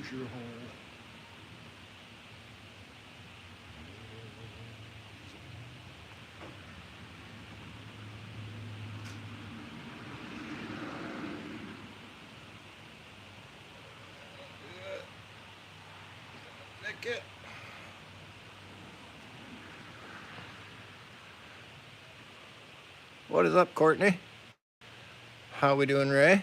There's your hole. Nick it. What is up, Courtney? How we doing, Ray?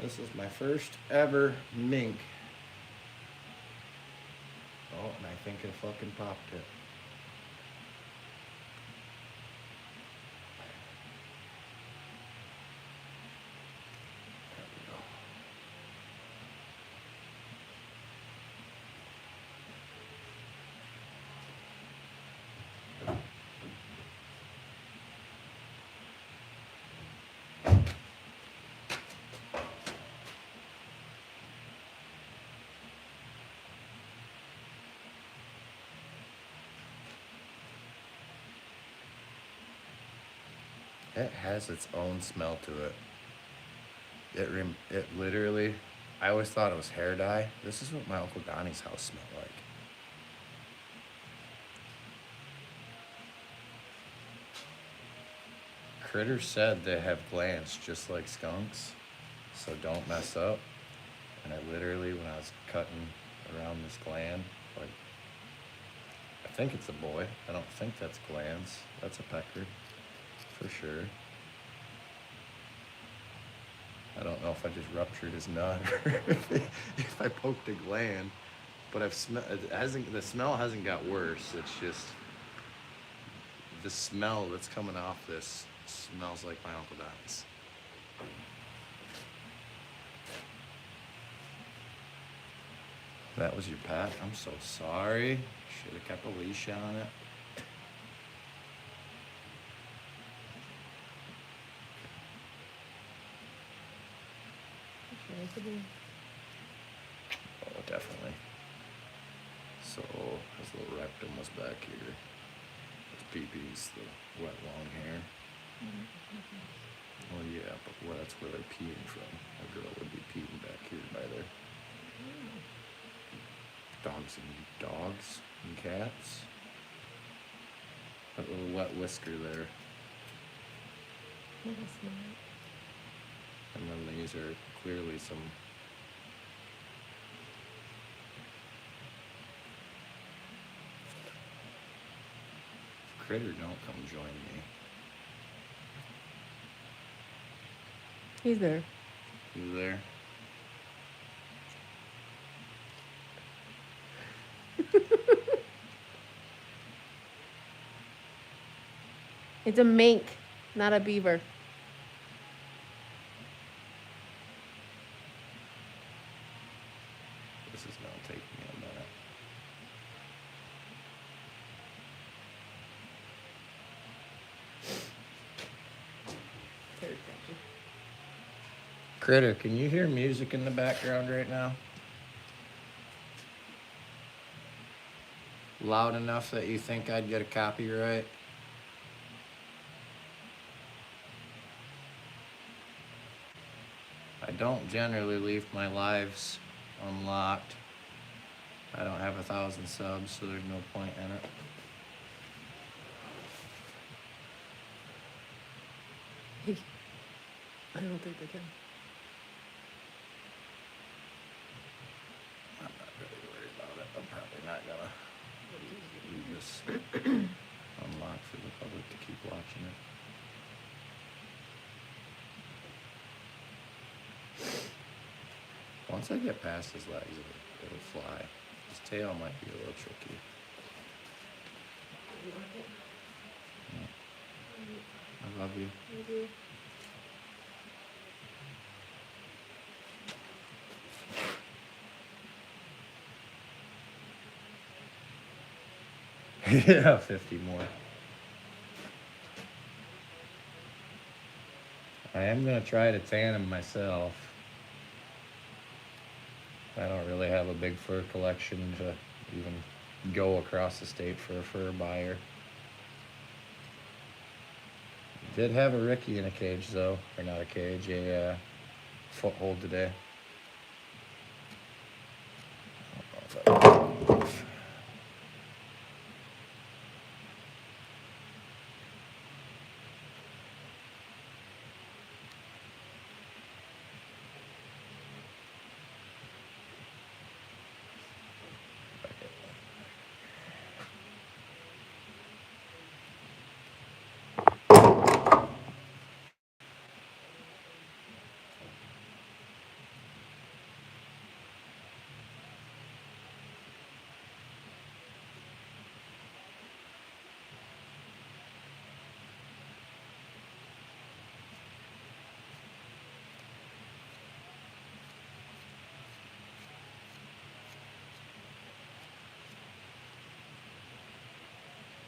This is my first ever mink. Oh, and I think I fucking popped it. There we go. It has its own smell to it. It literally, I always thought it was hair dye. This is what my Uncle Donnie's house smelled like. Critters said they have glands just like skunks, so don't mess up. And I literally, when I was cutting around this gland, like, I think it's a boy. I don't think that's glands. That's a pecker, for sure. I don't know if I just ruptured his nut or if I poked a gland, but the smell hasn't got worse. It's just the smell that's coming off this smells like my Uncle Don's. That was your pet? I'm so sorry. Should have kept a leash on it. Oh, definitely. So his little rectum was back here. His pee-pee's the wet long hair. Oh yeah, but that's where they're peeing from. A girl would be peeing back here by there. Dogs and cats. That little wet whisker there. And then these are clearly some critter. Don't come join me. He's there. You there? It's a mink, not a beaver. This is gonna take me a minute. Critter, can you hear music in the background right now? Loud enough that you think I'd get a copyright? I don't generally leave my lives unlocked. I don't have 1,000 subs, so there's no point in it. I don't think they can. I'm not really worried about it. I'm probably not gonna leave this unlocked for the public to keep watching it. Once I get past his legs, it'll fly. His tail might be a little tricky. Yeah. I love you. I do. Yeah, 50 more. I am gonna try to tan him myself. I don't really have a big fur collection to even go across the state for a fur buyer. Did have a Ricky in a cage though, or not a cage, a foothold today.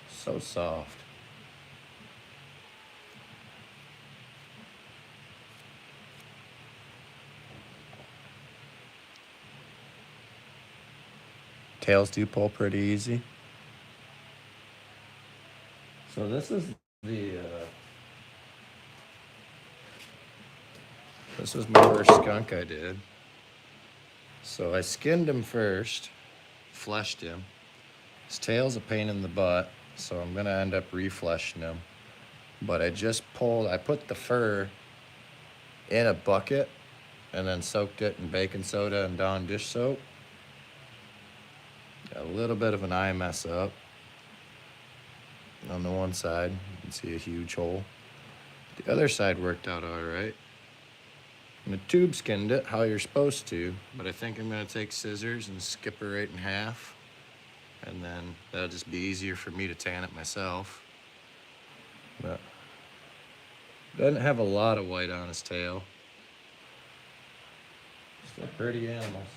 So soft. Tails do pull pretty easy. So this is the this was my first skunk I did. So I skinned him first, fleshed him. His tail's a pain in the butt, so I'm gonna end up refleshing him. But I put the fur in a bucket and then soaked it in baking soda and Dawn dish soap. A little bit of an eye mess up on the one side. You can see a huge hole. The other side worked out all right. And the tube skinned it how you're supposed to, but I think I'm gonna take scissors and skip her right in half. And then that'll just be easier for me to tan it myself. But doesn't have a lot of white on his tail. Still pretty animals.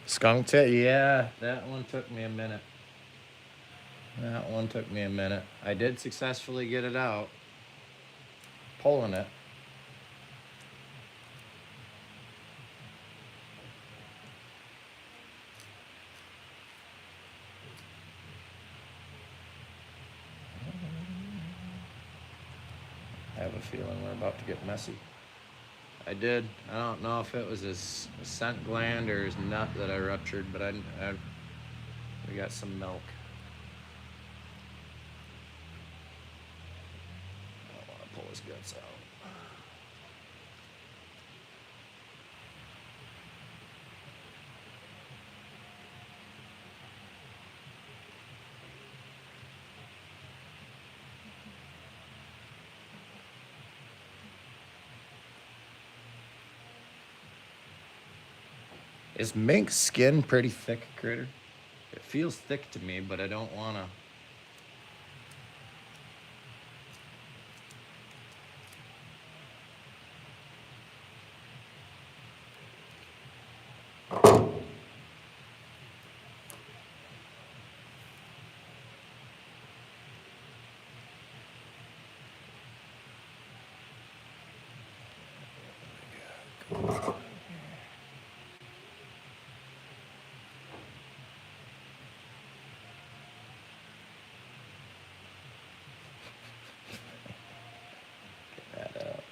Skunk tail, yeah, that one took me a minute. I did successfully get it out, pulling it. I have a feeling we're about to get messy. I did. I don't know if it was his scent gland or his nut that I ruptured, but we got some milk. I don't want to pull his guts out. Is Mink's skin pretty thick, Critter? It feels thick to me, but I don't want to. Get that out.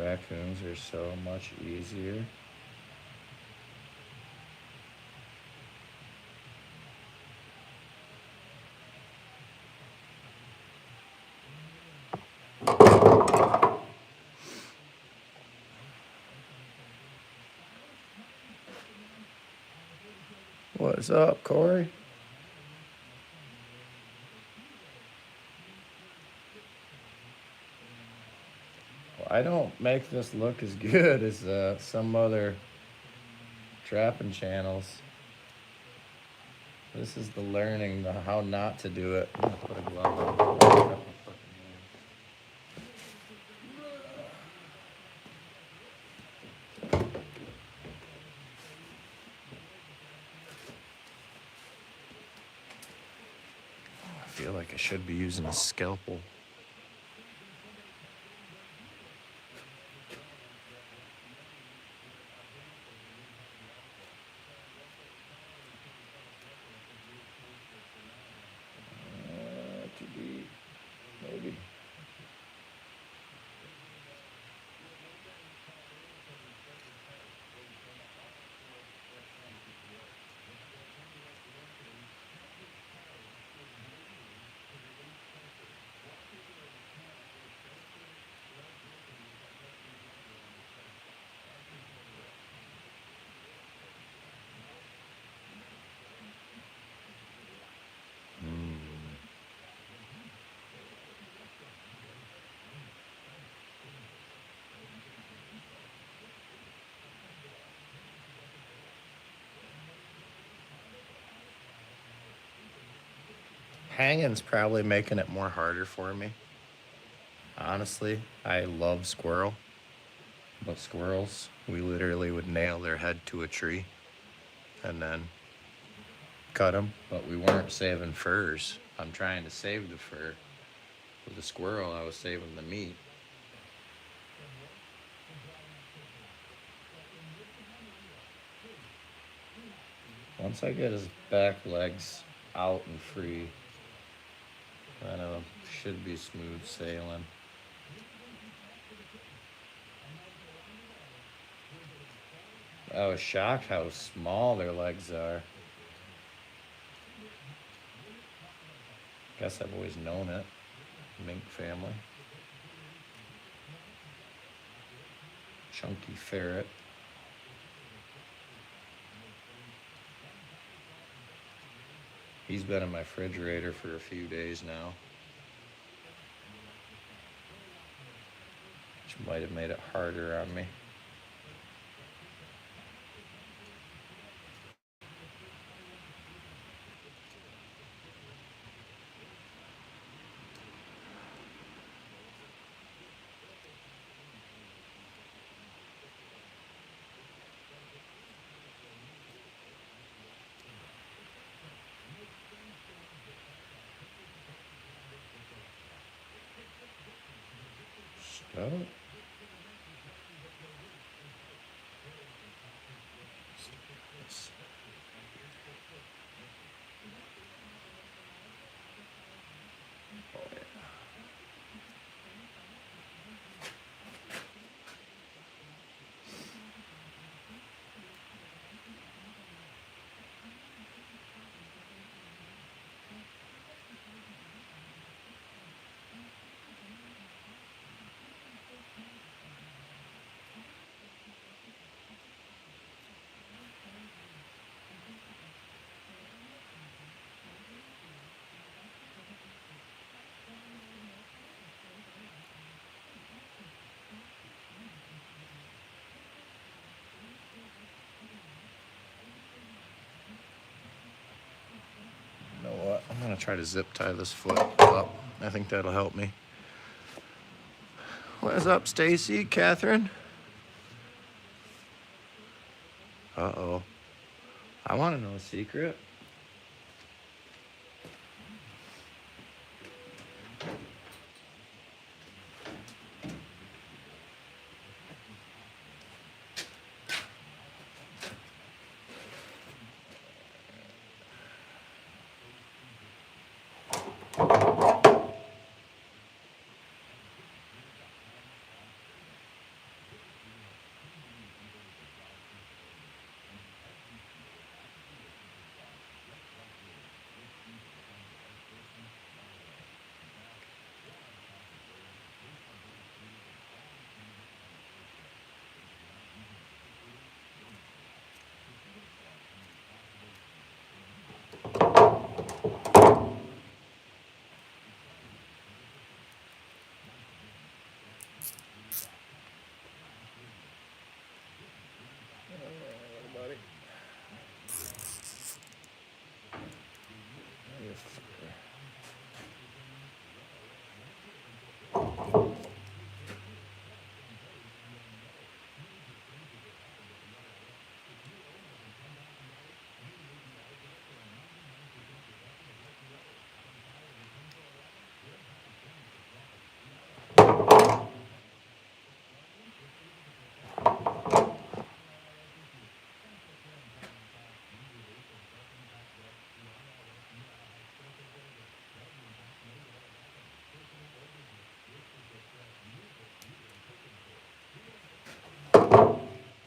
raccoons are so much easier. What's up, Corey? Well, I don't make this look as good as some other trapping channels. This is the learning the how not to do it. I'm gonna put a glove on. Cut my fucking hand. I feel like I should be using a scalpel. Too deep, maybe. Hanging's probably making it more harder for me. Honestly, I love squirrel, but squirrels, we literally would nail their head to a tree and then cut them, but we weren't saving furs. I'm trying to save the fur. With the squirrel, I was saving the meat. Once I get his back legs out and free, then it should be smooth sailing. I was shocked how small their legs are. Guess I've always known it. Mink family. Chunky ferret. He's been in my refrigerator for a few days now, which might have made it harder on me. Stop. I'm gonna try to zip tie this foot up. I think that'll help me. What is up, Stacy? Catherine? Uh-oh. I want to know a secret.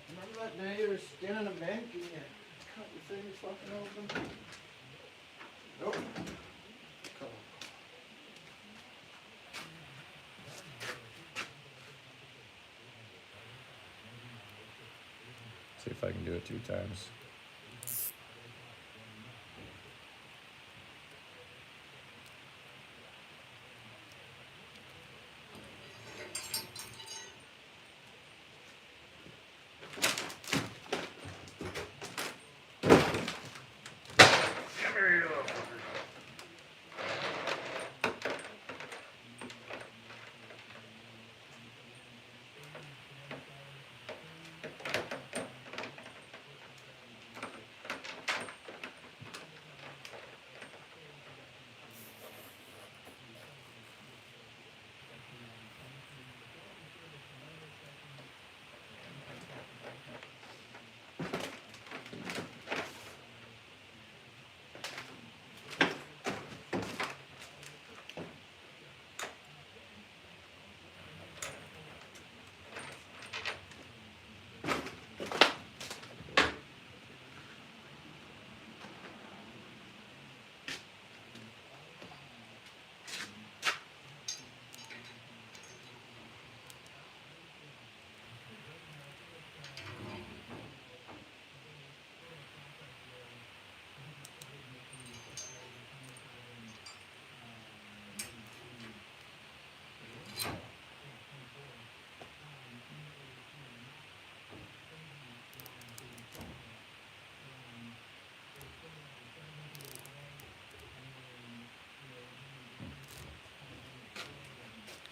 Remember that day you were skinning a mink and you cut your fingers fucking open? Nope. Come on. See if I can do it 2 times.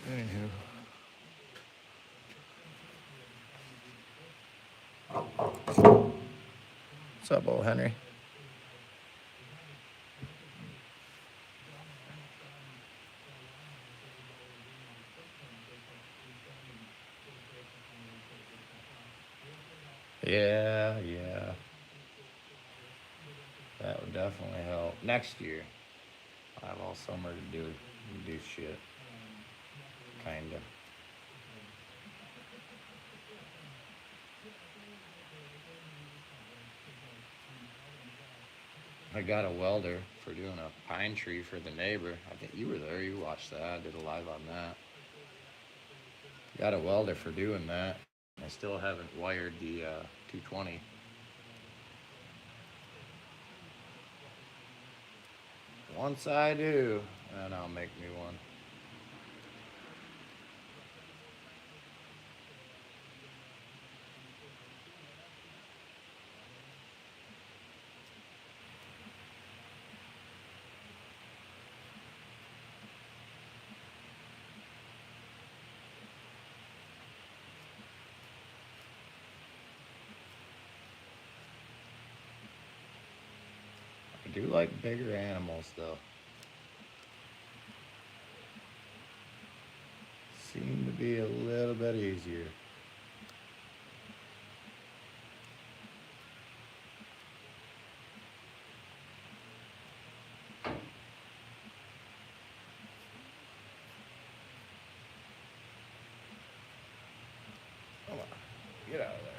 Anywho. What's up, old Henry? Yeah. That would definitely help. Next year, I have all summer to do shit. Kinda. I got a welder for doing a pine tree for the neighbor. I think you were there. You watched that. I did a live on that. Got a welder for doing that. I still haven't wired the 220. Once I do, then I'll make me one. I do like bigger animals, though. Seem to be a little bit easier. Come on, get out of there.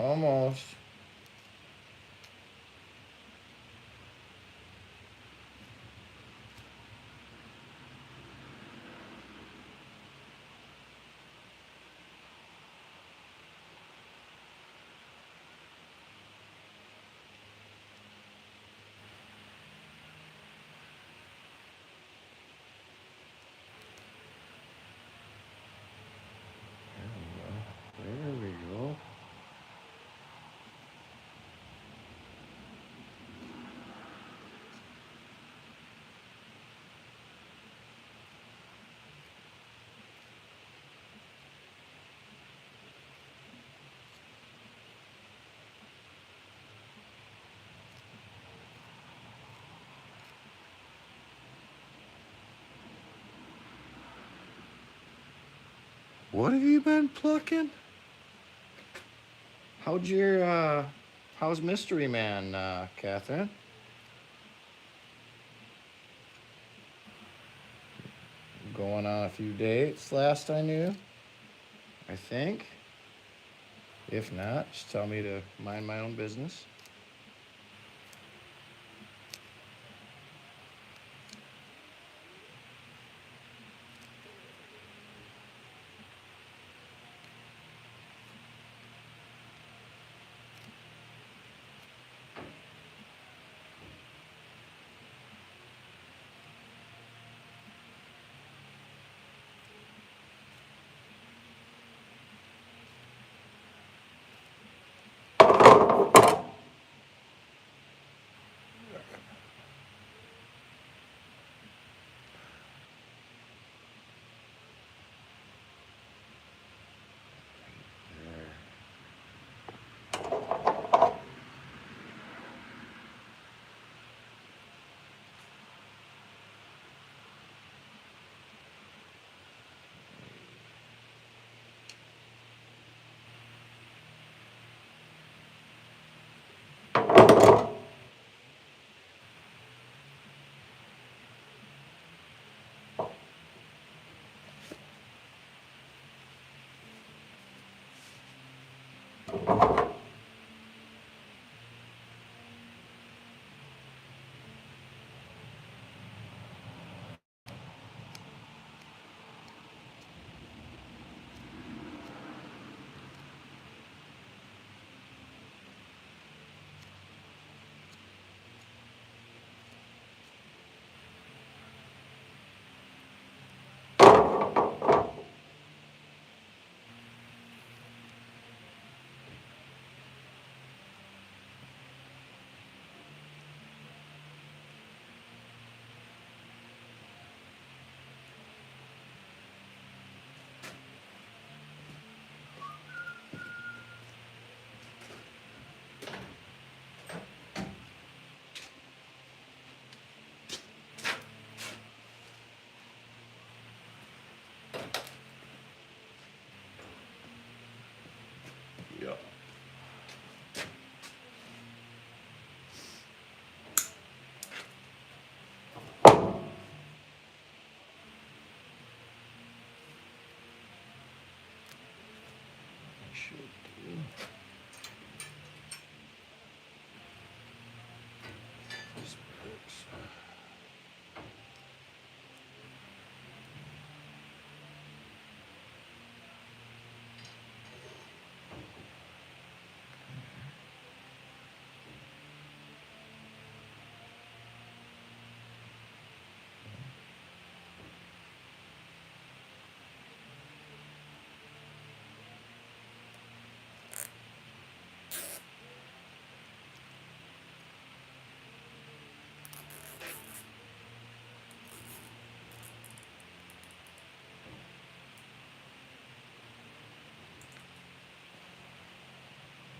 Almost. There we go. What have you been plucking? How's Mystery Man, Catherine? Going on a few dates last I knew, I think. If not, just tell me to mind my own business. Yeah. Should do. This works.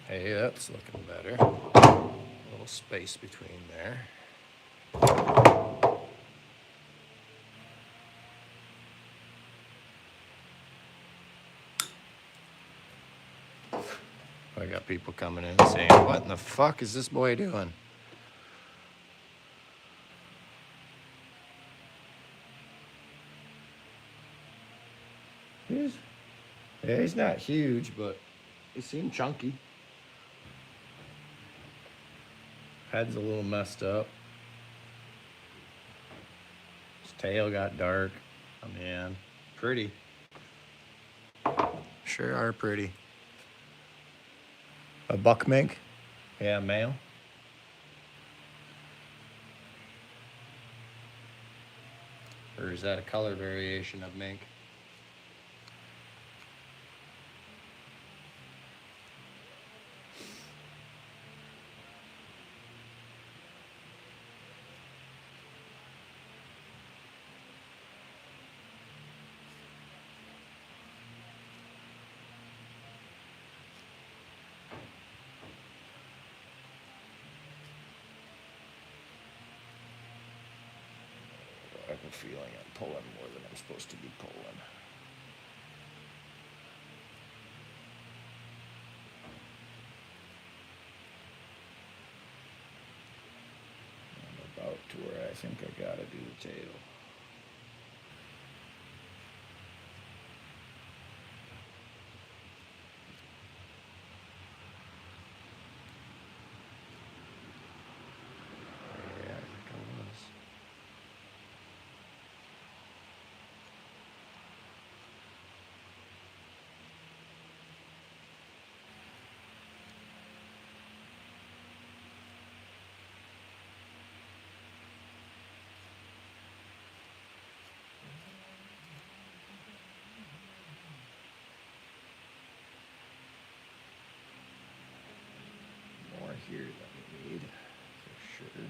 Hey, that's looking better. A little space between there. I got people coming in saying, "What in the fuck is this boy doing?" Yeah, he's not huge, but he seemed chunky. Head's a little messed up. His tail got dark on the end. Pretty. Sure are pretty. A buck mink? Yeah, male. Or is that a color variation of mink? I have a feeling I'm pulling more than I'm supposed to be pulling. I'm about to where I think I gotta do the tail. Yeah, I think I was. More here than we need, for sure.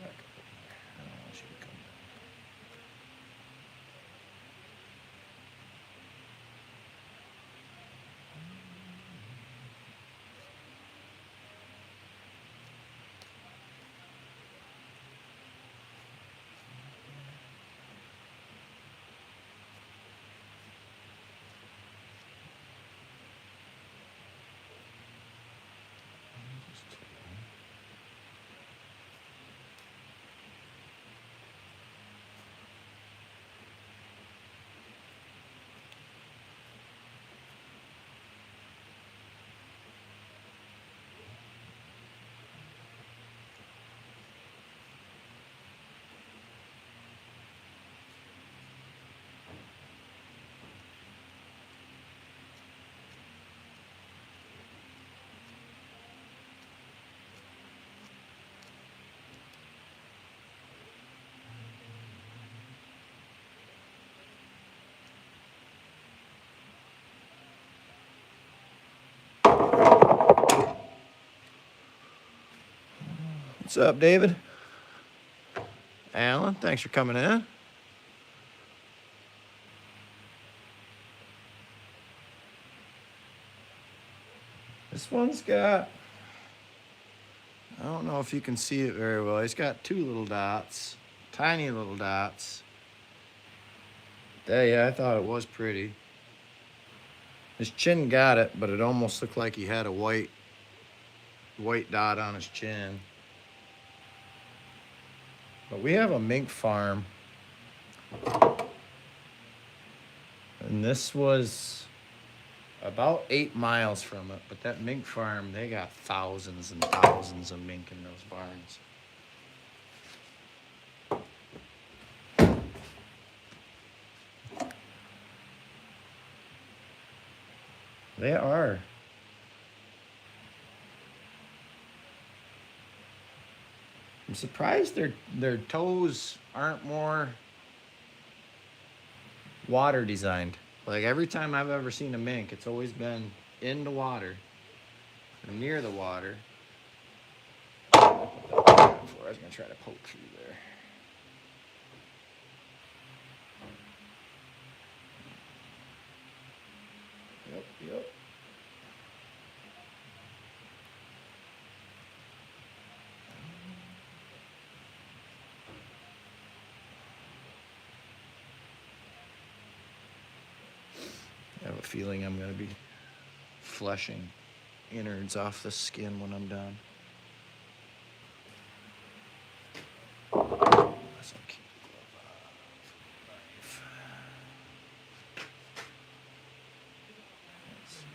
Back up in there. I don't want you to come down. Just tail. What's up, David? Alan, thanks for coming in. This one's got, I don't know if you can see it very well. He's got two little dots, tiny little dots. Yeah, I thought it was pretty. His chin got it, but it almost looked like he had a white dot on his chin. But we have a mink farm. And this was about 8 miles from it. But that mink farm, they got thousands and thousands of mink in those barns. They are. I'm surprised their toes aren't more water designed. Like every time I've ever seen a mink, it's always been in the water, or near the water. I was gonna try to poke through there. Yep. feeling I'm gonna be fleshing innards off the skin when I'm done. That's okay. Knife. Let's see.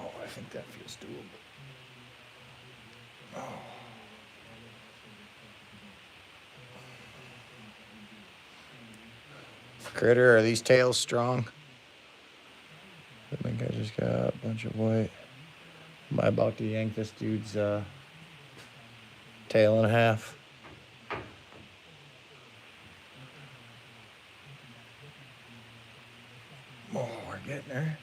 Oh, I think that feels doable. Oh. Critter, are these tails strong? I think I just got a bunch of white. Am I about to yank this dude's tail in half? Oh, we're getting her.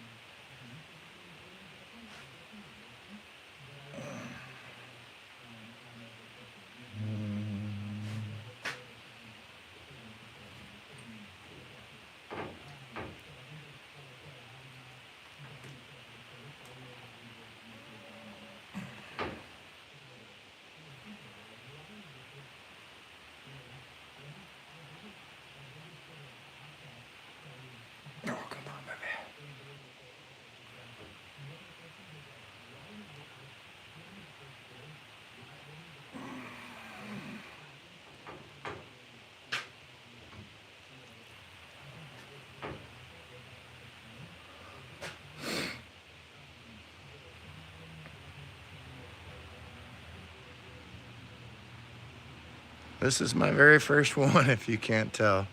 Oh, come on, baby. This is my very first one, if you can't tell.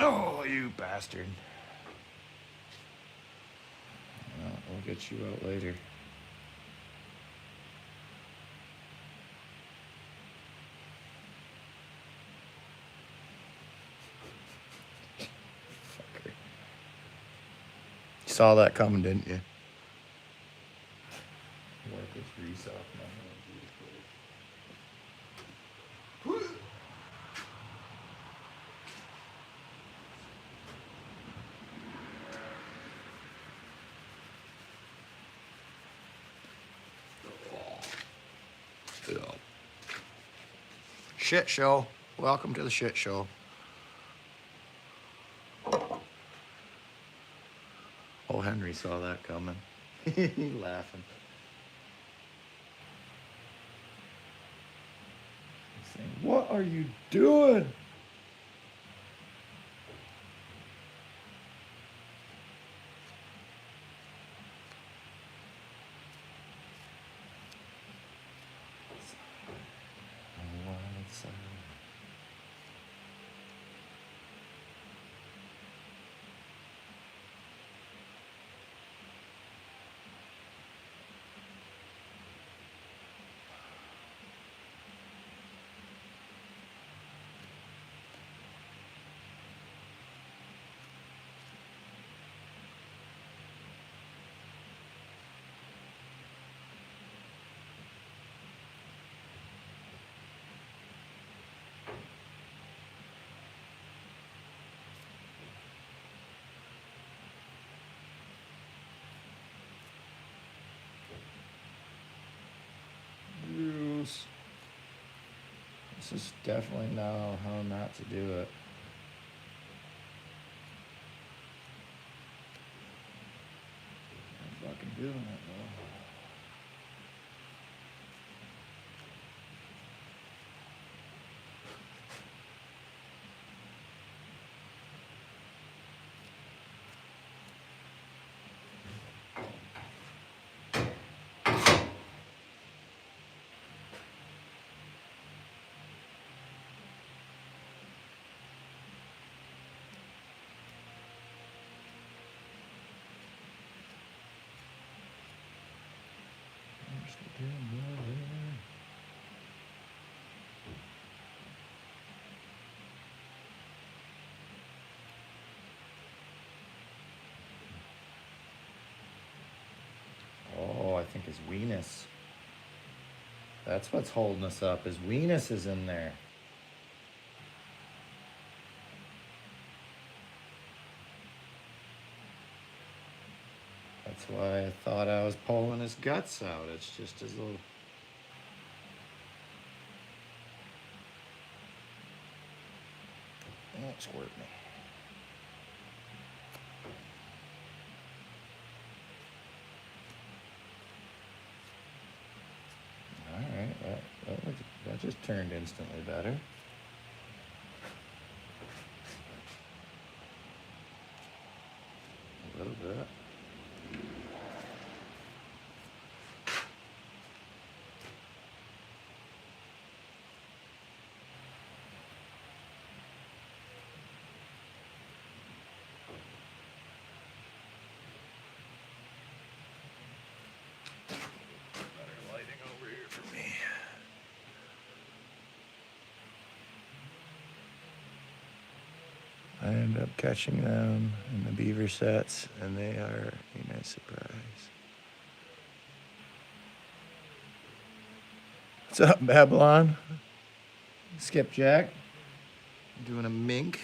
Oh, you bastard. Well, we'll get you out later. Fucker. You saw that coming, didn't you? Wipe this grease off my hands. Shit show. Welcome to the shit show. Henry saw that coming. Laughing. He's saying, "What are you doing?" Juice. This is definitely now how not to do it. I'm fucking doing it though. Oh, I think his weenus. That's what's holding us up. His weenus is in there. That's why I thought I was pulling his guts out. It's just his little... Don't squirt me. Alright, that just turned instantly better. A little bit. I end up catching them in the beaver sets, and they are a nice surprise. What's up, Babylon? Skipjack. Doing a mink.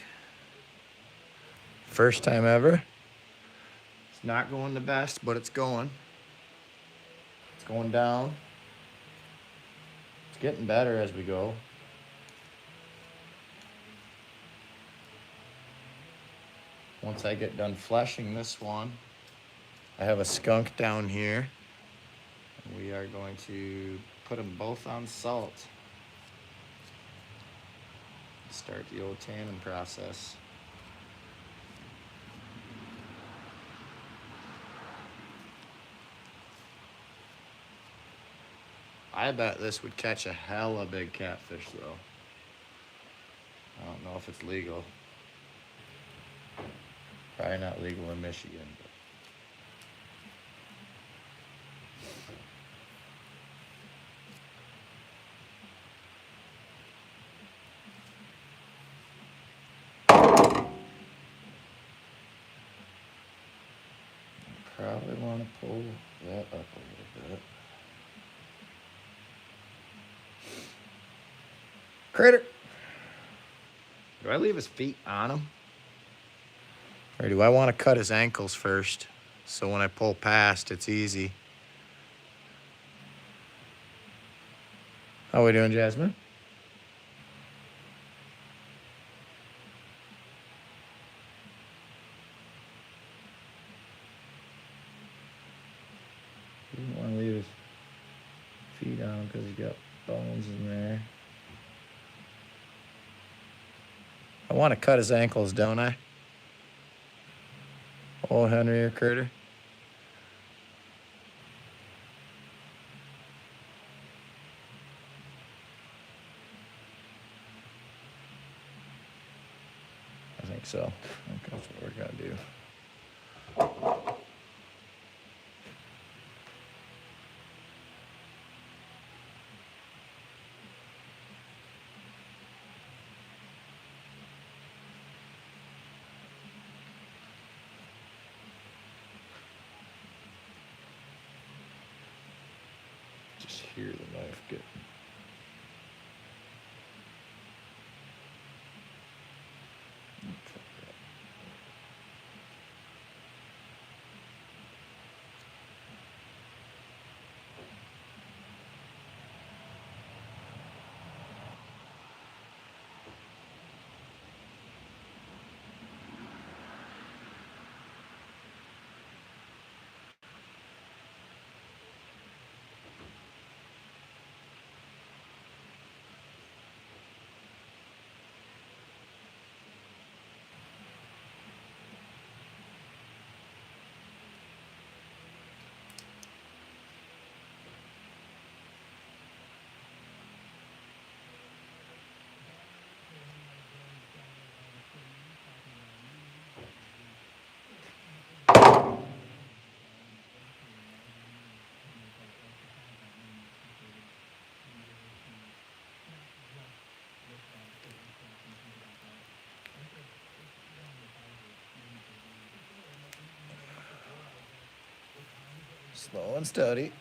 First time ever. It's not going the best, but it's going. It's going down. It's getting better as we go. Once I get done fleshing this one, I have a skunk down here. And we are going to put them both on salt. Start the old tanning process. I bet this would catch a hella big catfish though. I don't know if it's legal. Probably not legal in Michigan. Probably want to pull that up a little bit. Critter! Do I leave his feet on him? Or do I want to cut his ankles first, so when I pull past, it's easy? How we doing, Jasmine? I want to cut his ankles, don't I? Old Henry or Critter. I think so. I think that's what we're gonna do. Just hear the knife get. Slow and steady.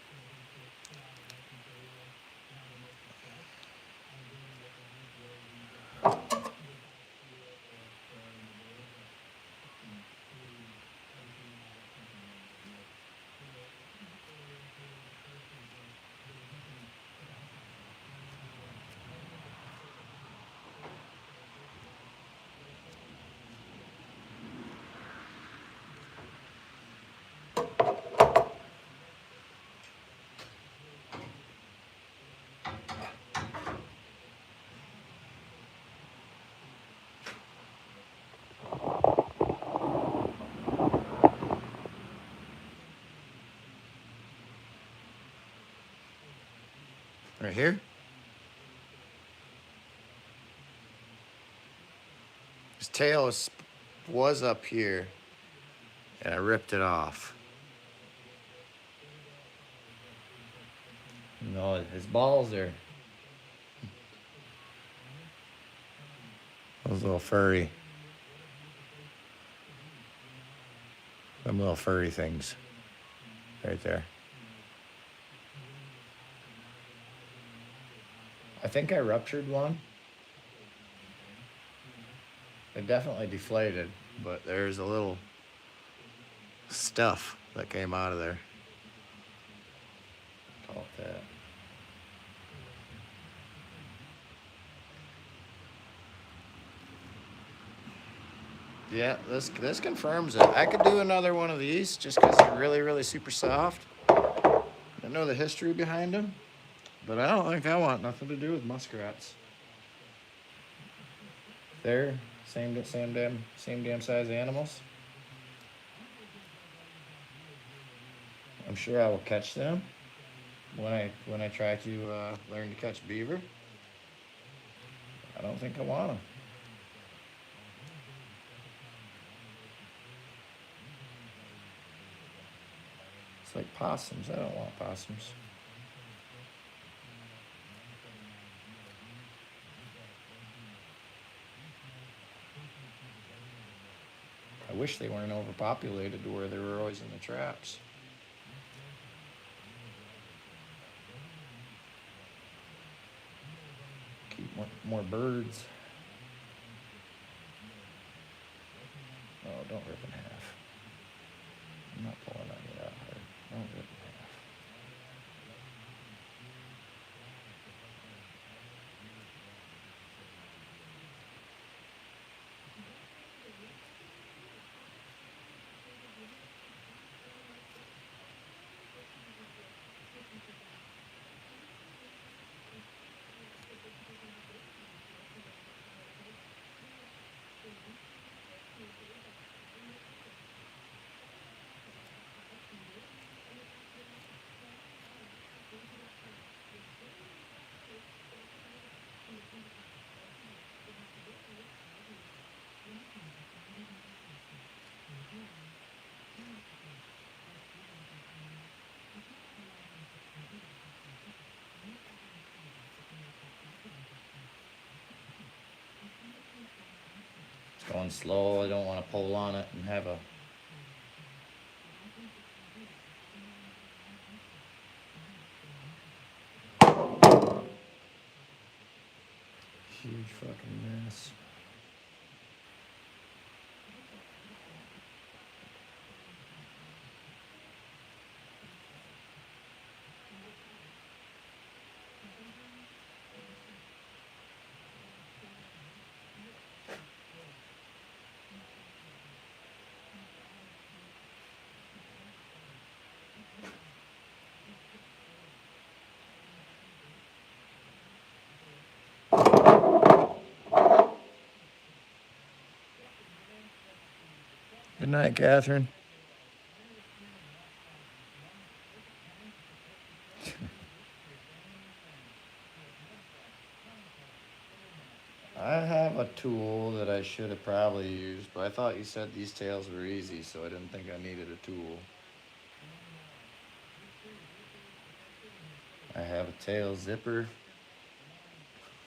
Right here. His tail was up here, and I ripped it off. No, his balls are those little furry, them little furry things, right there. I think I ruptured one. It definitely deflated, but there's a little stuff that came out of there. Call it that. Yeah, this confirms it. I could do another one of these just because they're really, really super soft. I know the history behind them, but I don't think I want nothing to do with muskrats. They're same damn size animals. I'm sure I will catch them when I try to learn to catch beaver. I don't think I want them. It's like possums. I don't want possums. I wish they weren't overpopulated to where they were always in the traps. Keep more birds. Oh, don't rip in half. I'm not pulling on you that hard. Don't rip in half. Going slow. I don't want to pull on it and have a huge fucking mess. Good night, Catherine. I have a tool that I should have probably used, but I thought you said these tails were easy, so I didn't think I needed a tool. I have a tail zipper,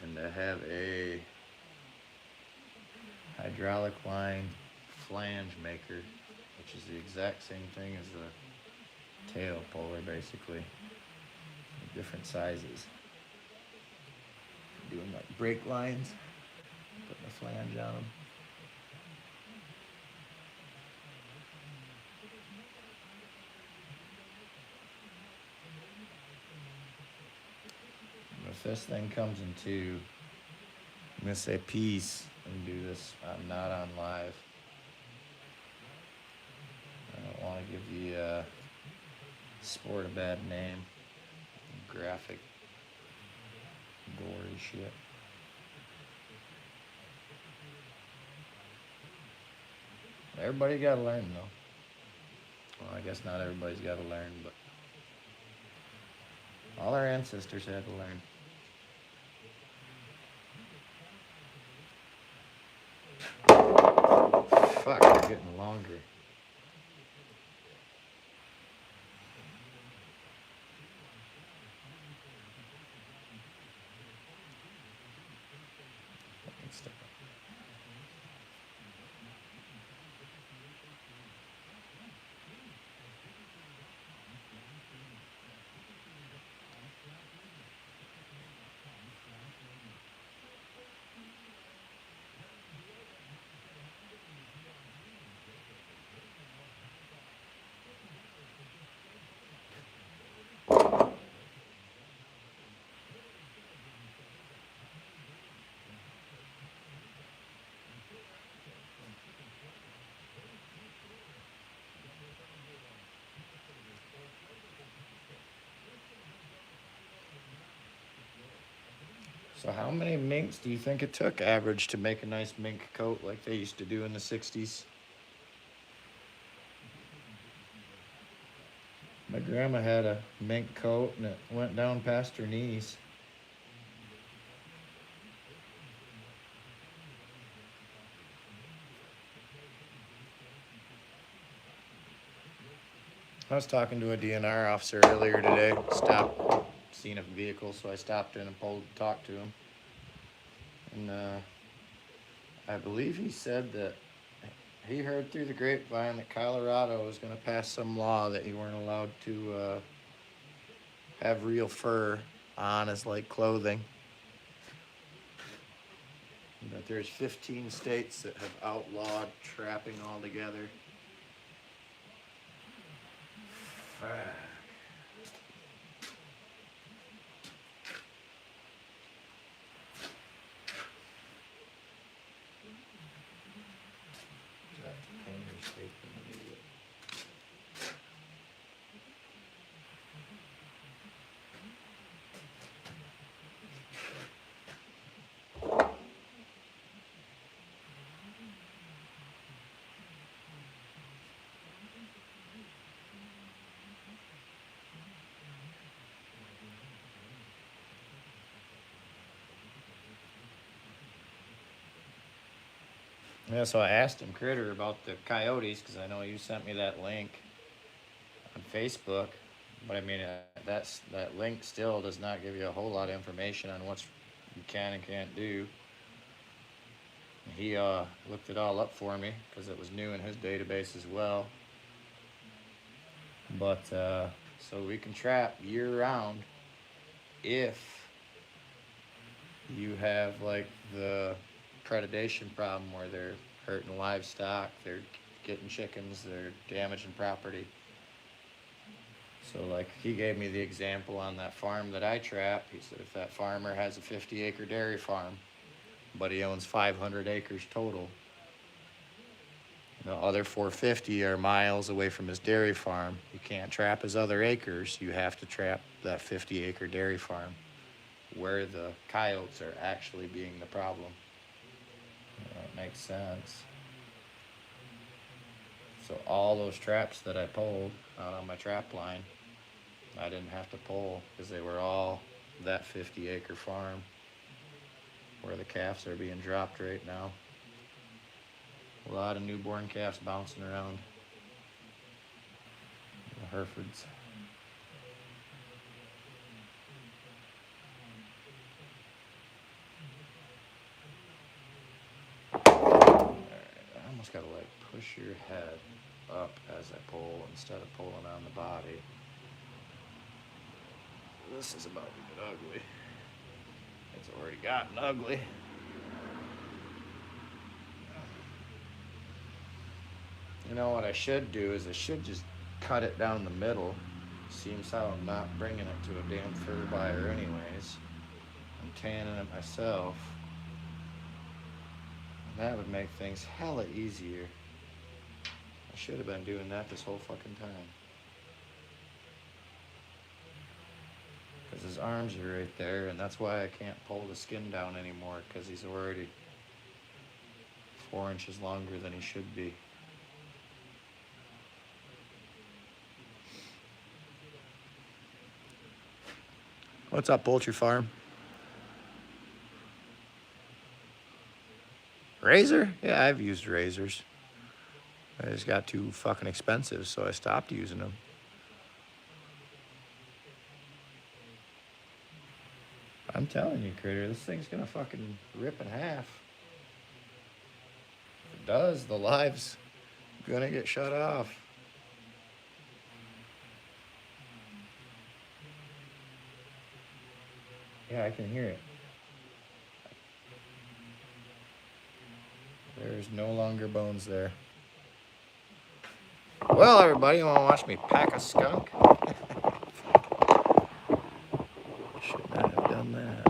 and I have a hydraulic line flange maker, which is the exact same thing as the tail puller, basically. Different sizes. Doing like brake lines, putting a flange on them. If this thing comes in two, I'm gonna say peace and do this. I'm not on live. I don't want to give the sport a bad name. Graphic, gory shit. Everybody gotta learn though. Well, I guess not everybody's gotta learn, but all our ancestors had to learn. Fuck, they're getting longer. Fucking stuff. So how many minks do you think it took average to make a nice mink coat like they used to do in the 60s? My grandma had a mink coat and it went down past her knees. I was talking to a DNR officer earlier today. Stopped, seen a vehicle, so I stopped in and talked to him. And I believe he said that he heard through the grapevine that Colorado was going to pass some law that you weren't allowed to have real fur on as like clothing. But there's 15 states that have outlawed trapping altogether. Fuck. Yeah, so I asked him, Critter, about the coyotes, because I know you sent me that link on Facebook. But I mean, that link still does not give you a whole lot of information on what you can and can't do. He looked it all up for me because it was new in his database as well. But so we can trap year round if you have like the predation problem where they're hurting livestock, they're getting chickens, they're damaging property. So like he gave me the example on that farm that I trap. He said if that farmer has a 50-acre dairy farm, but he owns 500 acres total, the other 450 are miles away from his dairy farm. You can't trap his other acres. You have to trap that 50-acre dairy farm where the coyotes are actually being the problem. That makes sense. So all those traps that I pulled out on my trap line, I didn't have to pull because they were all that 50-acre farm where the calves are being dropped right now. A lot of newborn calves bouncing around the Herefords. I almost gotta like push your head up as I pull instead of pulling on the body. This is about to get ugly. It's already gotten ugly. You know what I should do is I should just cut it down the middle. Seems how I'm not bringing it to a damn fur buyer anyways. I'm tanning it myself. That would make things hella easier. I should have been doing that this whole fucking time. Because his arms are right there, and that's why I can't pull the skin down anymore, because he's already 4 inches longer than he should be. What's up, poultry farm? Razor? Yeah, I've used razors. I just got too fucking expensive, so I stopped using them. I'm telling you, Critter, this thing's gonna fucking rip in half. If it does, the live's gonna get shut off. Yeah, I can hear it. There's no longer bones there. Well, everybody, you want to watch me pack a skunk? Should not have done that.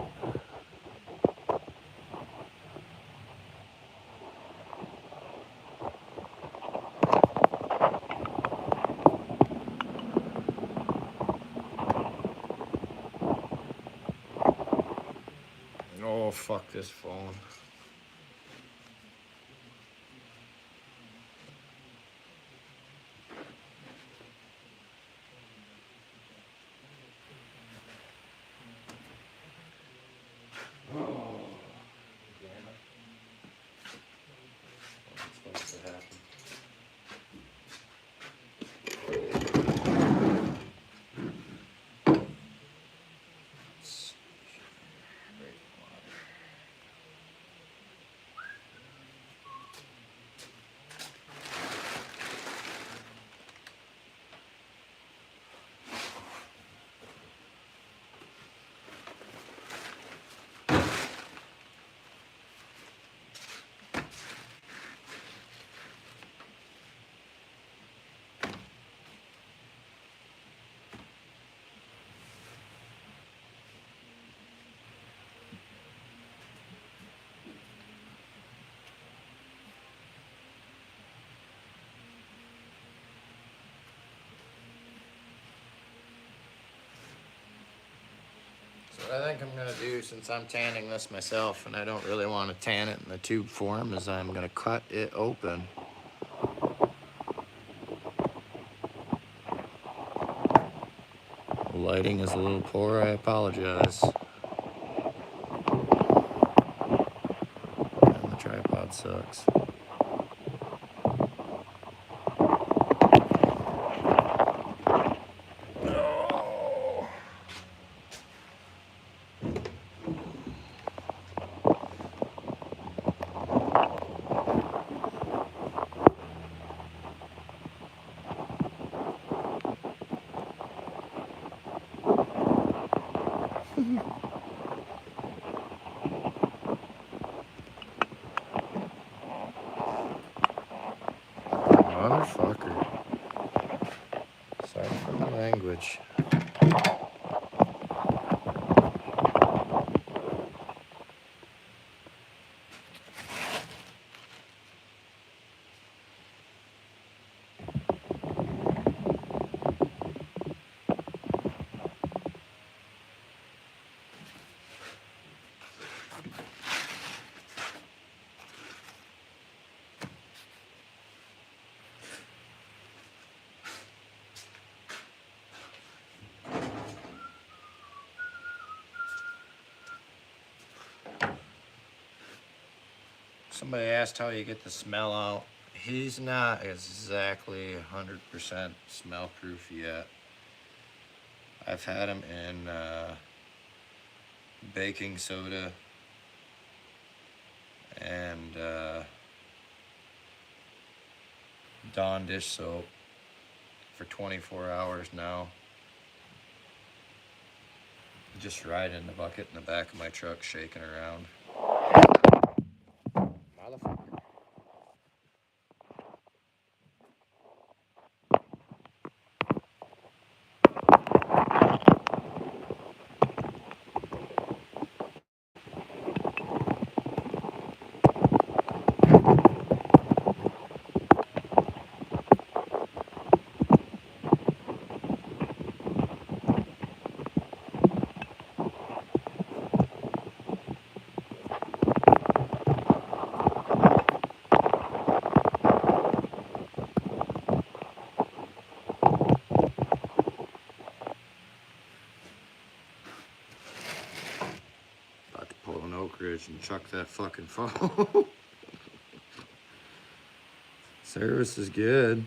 Oh, fuck this phone. Oh, damn it. What's supposed to happen? So what I think I'm gonna do, since I'm tanning this myself and I don't really want to tan it in the tube form, is I'm gonna cut it open. The lighting is a little poor, I apologize. And the tripod sucks. fridge. Somebody asked how you get the smell out. He's not exactly 100% smell proof yet. I've had him in baking soda and Dawn dish soap for 24 hours now. Just right in the bucket in the back of my truck, shaking around. Motherfucker. About to pull an Oak Ridge and chuck that fucking phone. Service is good.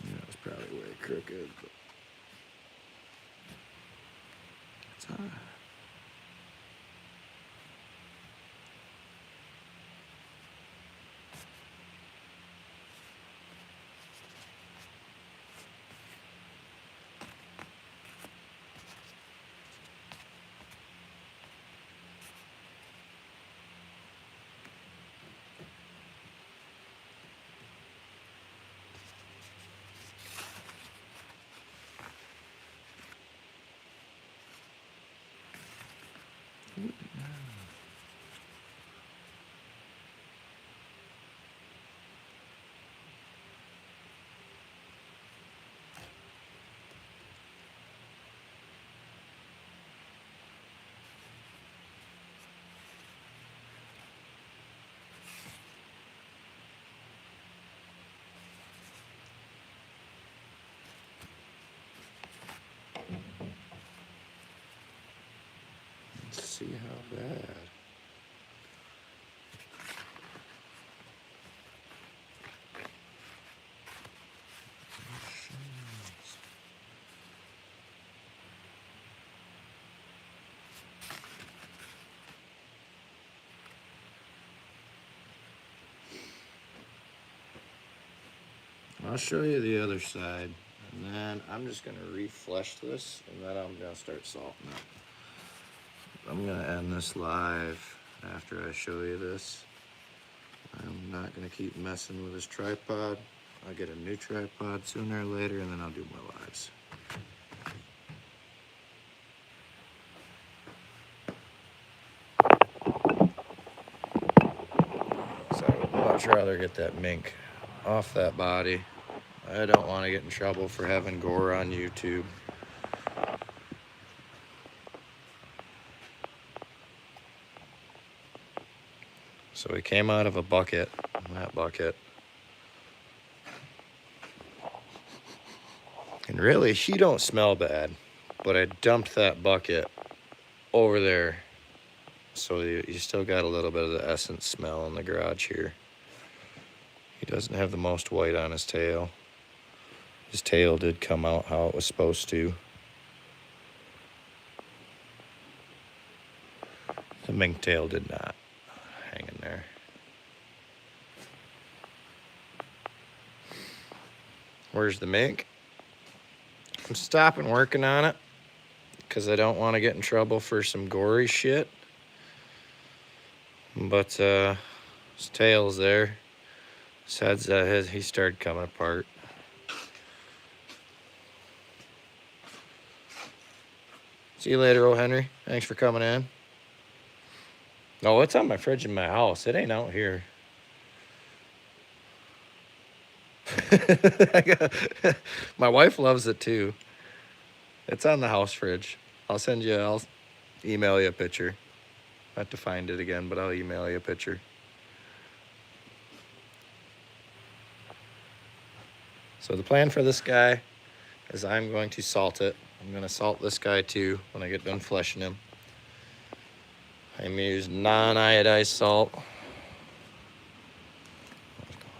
Yeah, it's probably way crooked, but it's hot. Let's see how bad. I'll show you the other side, and then I'm just gonna reflesh this, and then I'm gonna start salting it. I'm gonna end this live after I show you this. I'm not gonna keep messing with this tripod. I'll get a new tripod sooner or later, and then I'll do my lives. So I would much rather get that mink off that body. I don't want to get in trouble for having gore on YouTube. So he came out of a bucket, that bucket. And really, he don't smell bad, but I dumped that bucket over there. So you still got a little bit of the essence smell in the garage here. He doesn't have the most white on his tail. His tail did come out how it was supposed to. The mink tail did not. Hang in there. Where's the mink? I'm stopping working on it because I don't want to get in trouble for some gory shit. But his tail's there. His head's he started coming apart. See you later, O. Henry. Thanks for coming in. No, it's on my fridge in my house. It ain't out here. My wife loves it too. It's on the house fridge. I'll email you a picture. I have to find it again, but I'll email you a picture. So the plan for this guy is I'm going to salt it. I'm going to salt this guy too when I get done fleshing him. I'm going to use non-iodized salt.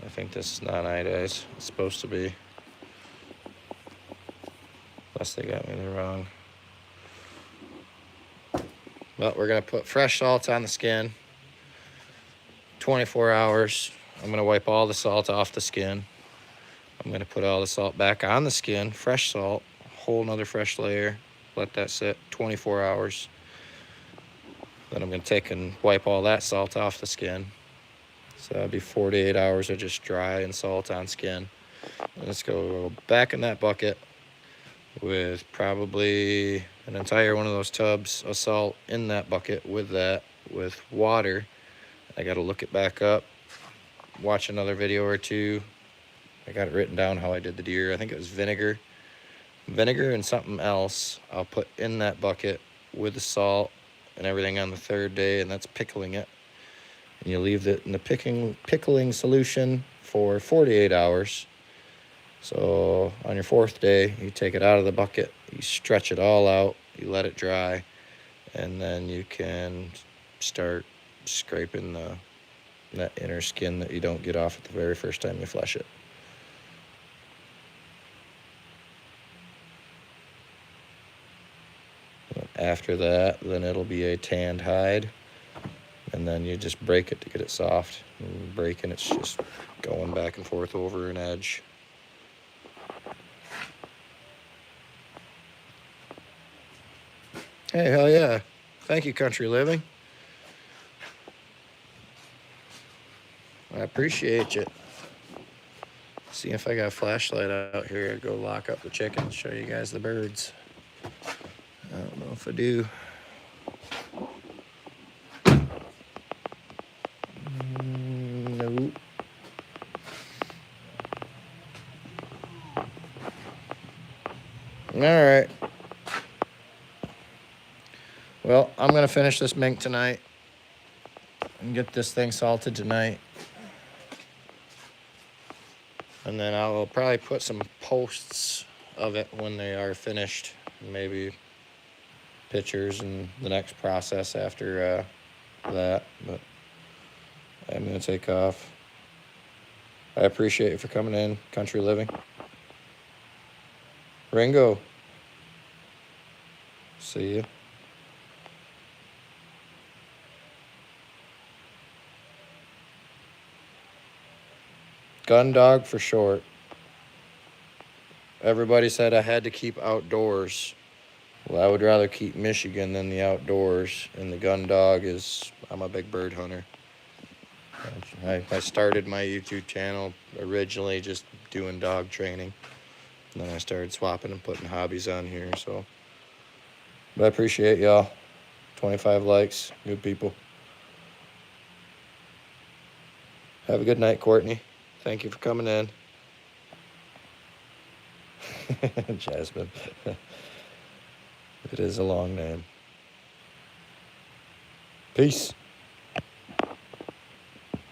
I think this is non-iodized. It's supposed to be. Unless they got me the wrong. But we're going to put fresh salt on the skin. 24 hours. I'm going to wipe all the salt off the skin. I'm going to put all the salt back on the skin. Fresh salt. Whole another fresh layer. Let that sit 24 hours. Then I'm going to take and wipe all that salt off the skin. So that'd be 48 hours of just dry and salt on skin. And let's go back in that bucket with probably an entire one of those tubs of salt in that bucket with water. I got to look it back up, watch another video or two. I got it written down how I did the deer. I think it was vinegar and something else I'll put in that bucket with the salt and everything on the third day, and that's pickling it. And you leave it in the pickling solution for 48 hours. So on your fourth day, you take it out of the bucket, you stretch it all out, you let it dry, and then you can start scraping that inner skin that you don't get off at the very first time you flesh it. After that, then it'll be a tanned hide, and then you just break it to get it soft. And breaking, it's just going back and forth over an edge. Hey, hell yeah. Thank you, Country Living. I appreciate you. See if I got a flashlight out here. Go lock up the chickens, show you guys the birds. I don't know if I do. Nope. All right. Well, I'm going to finish this mink tonight and get this thing salted tonight. And then I'll probably put some posts of it when they are finished. Maybe pictures and the next process after that. But I'm going to take off. I appreciate you for coming in, Country Living. Ringo. See you. Gun dog for short. Everybody said I had to keep outdoors. Well, I would rather keep Michigan than the outdoors. And the gun dog is, I'm a big bird hunter. I started my YouTube channel originally just doing dog training. And then I started swapping and putting hobbies on here. So, but I appreciate y'all. 25 likes. Good people. Have a good night, Courtney. Thank you for coming in. Jasmine. It is a long name. Peace.